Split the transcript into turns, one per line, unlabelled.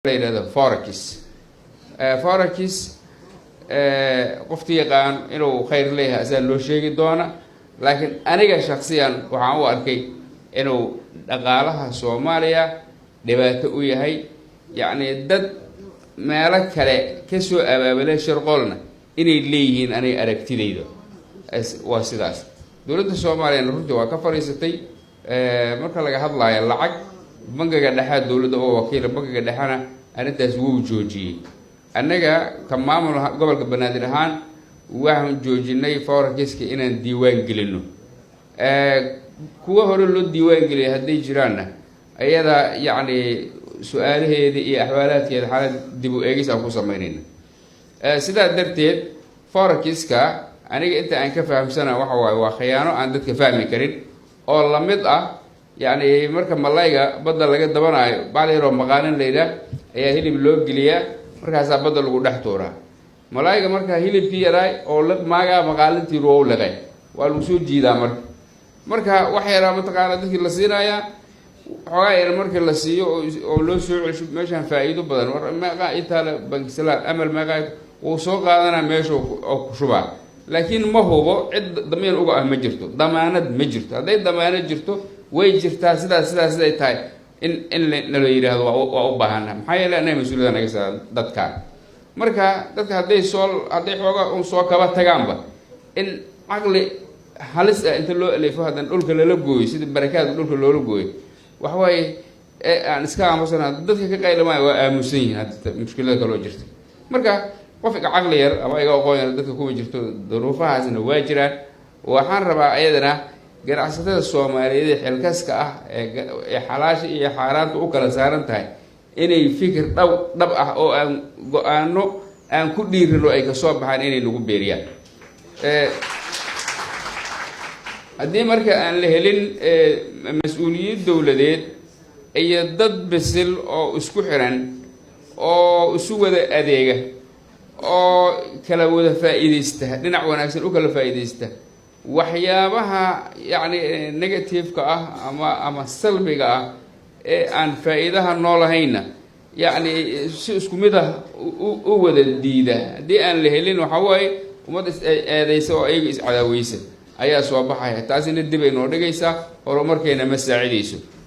leeyahay forex qoftii yaqaan inuu khayr leeyahay asaa loo sheegi doona laakiin aniga shakhsiyan waxaan u arkay inuu dhaqaalaha Soomaaliya dhibaato u yahay yaani dad meelo kale ka soo abaabulay shirqoolna inay leeyihiin anay aragtidayda waa sidaas dawladda Soomaaliya runtii waa ka fariisatay marka laga hadlayo lacag bangiga dhexe dawladda oo wakiil bangiga dhexena arintaas wuu joojiyay annaga ka maamul gobolka Banaadir ahaan waxaan joojinay forex-ka inaan diiwaan gelino kuwa hore loo diiwaan geliyay haday jiraanna ayada yaani su'aalaheeda iyo ahwaalaadkeeda xaalad dib u eegis aan ku sameynayna sidaa darteed forex-ka aniga inta aan ka fahamsana waxa waa khiyaano aan dadka fahmi karin oo la mid ah يعني marka malayga badda laga dabanayo baaliro maqaalin leeyahay ayaa hilib loo geliyaa markaas badda lagu dhex tooraa malayga marka hilibkii yaray oo la maaga maqaalintii roow lagay waa lagu soo jiidaa marka wax yara mataqaana dadkii la siinaya xogaa yar markii la siiyo oo loo soo celiyo meeshan faa'iido badan war maaqa inta bank salaam amal maaqa oo soo qaadana meesha oo ku shubaa laakiin ma hubo cid dameen uga ah ma jirto damaanad ma jirto haday damaanad jirto way jirtaa sidaas ay tahay in la yiraahdo waa u baahan maxay yeelanay mas'uuliyadda naga saaran dadka marka dadka haday xooga soo kaba tagaanba in aqli halis inta loo eleefo hadan dhulka la gooyo sida barakaad dhulka loo gooyo wax way aan iska aamusana dadka ka qaylamay waa aamusan yihiin hadda mushkilada kale oo jirta marka qof aqli yar ama iga aqoon dadka ku jirto duruufahaasna waa jiraan waxaan rabaa ayadana ganacsatada Soomaaliyeed xilkaska ah ee xalaash iyo xaaraanta u kala saaran tahay inay fikir dhab ah oo aan go'aano aan ku dhiirino ay ka soo baxaan inay lagu beeriyaan haddii marka aan la helin mas'uuliyad dawladeed iyo dad bisil oo isku xiran oo isu wada adeega oo kala wada faa'iideysta dhinac wanaagsan u kala faa'iideysta waxyaabaha yaani negative-ka ah ama salbiga ah ee aan faa'iidaha noolahayna yaani si isku mid ah u wada diida hadii aan la helin waxa way umad eedeysa oo ay is cadaawaysa ayaa soo baxay taasina dib ay noo dhigaysaa horumarkeena ma saacideyso